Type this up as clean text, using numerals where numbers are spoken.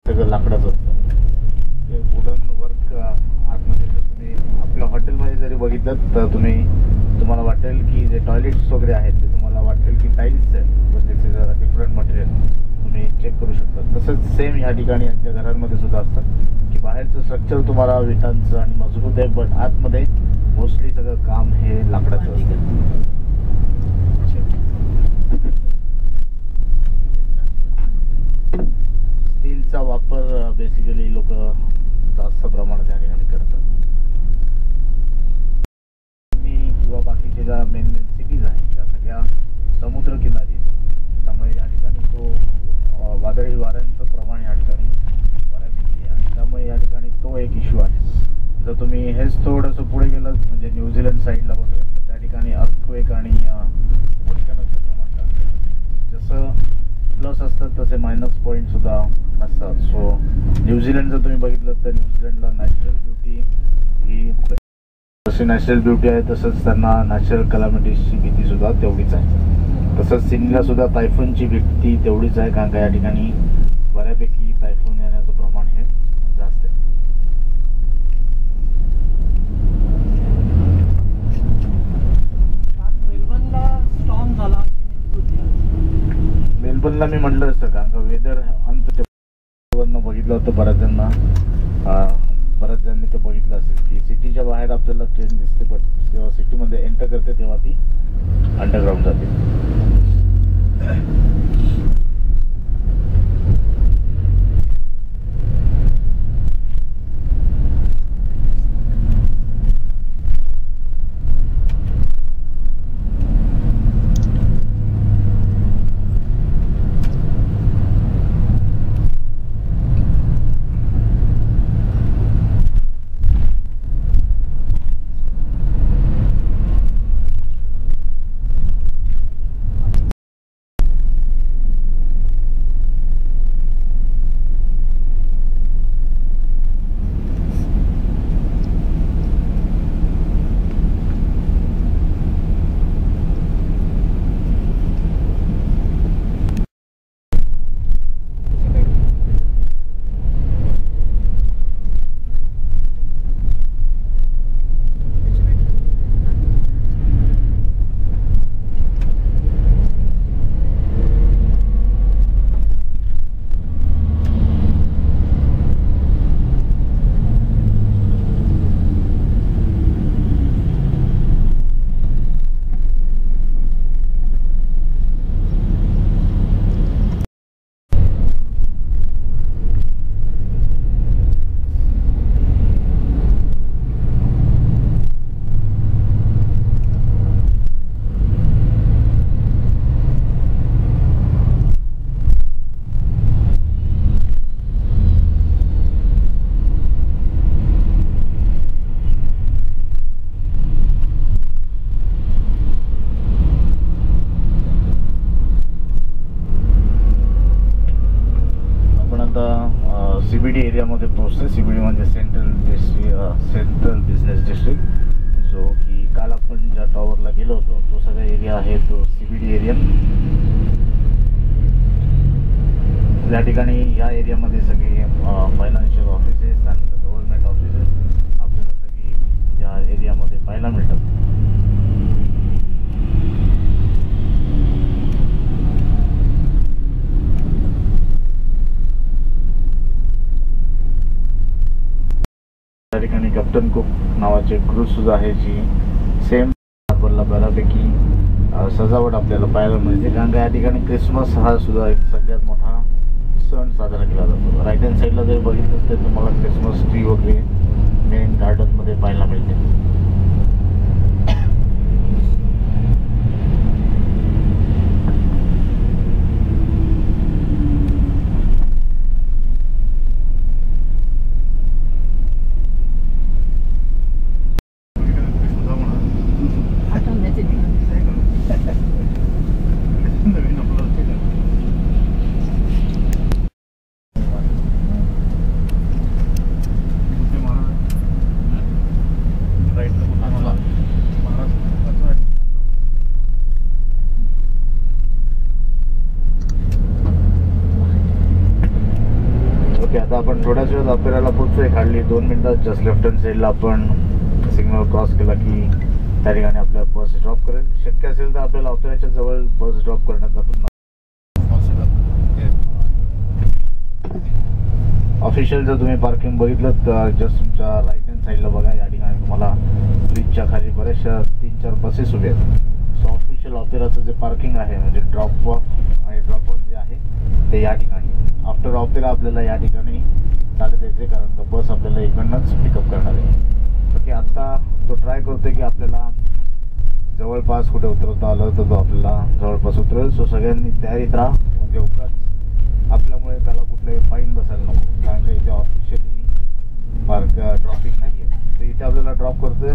सगळं लाकडाचं असतं. ते वुडन वर्क आतमध्ये जर तुम्ही आपल्या हॉटेलमध्ये जरी बघितलं तर तुम्हाला वाटेल की जे टॉयलेट्स वगैरे आहेत ते तुम्हाला वाटेल की टाईल्स आहेत, but this is a different material. तुम्ही चेक करू शकता. तसंच सेम ह्या ठिकाणी यांच्या घरांमध्ये सुद्धा असतं की बाहेरचं स्ट्रक्चर तुम्हाला विटांचं आणि मजबूत आहे, बट आतमध्ये मोस्टली सगळं काम हे लाकडाचं असतं. स्टीलचा वापर बेसिकली लोक जास्त प्रमाणात या ठिकाणी करतात. किंवा बाकीचे ज्या मेन सिटीज आहेत त्या सगळ्या समुद्रकिनारी आहेत, त्यामुळे या ठिकाणी तो वादळी वाऱ्यांचं प्रमाण या ठिकाणी बऱ्यापैकी आहे आणि त्यामुळे या ठिकाणी तो एक इश्यू आहे. जर तुम्ही हेच थोडंसं पुढे गेलं म्हणजे न्यूझीलंड साईडला वगैरे तर त्या ठिकाणी अर्थक्वेक आणि व्होल्कॅनोचं प्रमाण जास्त आहे. जसं प्लस असतात तसे मायनस पॉईंटसुद्धा असतात. सो न्यूझीलंड जर तुम्ही बघितलं तर न्यूझीलंडला नॅचरल ब्युटी ही जशी नॅचरल ब्युटी आहे तसंच त्यांना नॅचरल कॅलॅमिटीजची भीतीसुद्धा तेवढीच आहे. तसंच सिडनीलासुद्धा टायफूनची भीती तेवढीच आहे, कारण का या ठिकाणी बऱ्यापैकी टायफून येण्याचं प्रमाण हे जास्त आहे. मेलबर्नला मी म्हटलं असतं कारण का वेदर अंतवरनं बघितलं होतं बऱ्याच जणांनी ते बघितलं असेल की सिटीच्या बाहेर आपल्याला ट्रेन दिसते, बट जेव्हा सिटीमध्ये एंटर करते तेव्हा ती अंडरग्राऊंड जाते. CBD एरियामध्ये पोहोचते. CBD म्हणजे सेंट्रल बिझनेस डिस्ट्रिक्ट, जो की काल आपण ज्या टॉवरला गेलो होतो तो सगळा एरिया आहे तो CBD एरिया. या ठिकाणी या एरियामध्ये सगळे फायनान्शियल ऑफिसेस आणि गव्हर्नमेंट ऑफिसेस आपल्याला सगळी या एरियामध्ये पाहायला मिळतात. त्या ठिकाणी कॅप्टन कुक नावाचे क्रूज सुद्धा आहे, जी सेम हार्बरला बऱ्यापैकी सजावट आपल्याला पाहायला मिळते, कारण का या ठिकाणी क्रिसमस हा सुद्धा एक सगळ्यात मोठा सण साजरा केला जातो. राईट हँड साईडला जर बघितलं तर तुम्हाला क्रिसमस ट्री वगैरे मेन गार्डनमध्ये पाहायला मिळते. राईट ओके, आता आपण थोड्याच वेळात ऑपेराला पोहोचतोय. हार्डली 2 मिनिटात जस्ट लेफ्ट हँड साईडला आपण सिग्नल क्रॉस केला की त्या ठिकाणी आपल्या बस ड्रॉप करेल. शक्य असेल तर आपल्याला ऑपेराच्या जवळ बस ड्रॉप करण्याचा पण ऑफिशियल. जर तुम्ही पार्किंग बघितलं तर जस्ट तुमच्या राईट हँड साईडला बघा, या ठिकाणी तुम्हाला ब्रिजच्या खाली बऱ्याचशा 3-4 बसेस उभ्या आहेत. सो ऑफिशियल ऑपेराचं जे पार्किंग आहे म्हणजे ड्रॉप ऑफ आणि ड्रॉप ऑन जे आहे ते या ठिकाणी. आफ्टर ऑपेरा आपल्याला या ठिकाणी चालत यायचे, कारण का बस आपल्याला इकडनंच पिकअप करणार आहे. ओके, आत्ता तो ट्राय करतोय की आपल्याला जवळपास कुठे उतरवता आलं तर तो आपल्याला जवळपास उतरेल. सो सगळ्यांनी तयारीत राहा, म्हणजे उगाच आपल्यामुळे त्याला कुठलंही फाईन बसायला नको, कारण का इथे ऑफिशियली ट्रॉफिक नाही आहे. तर इथे आपल्याला ड्रॉप करतोय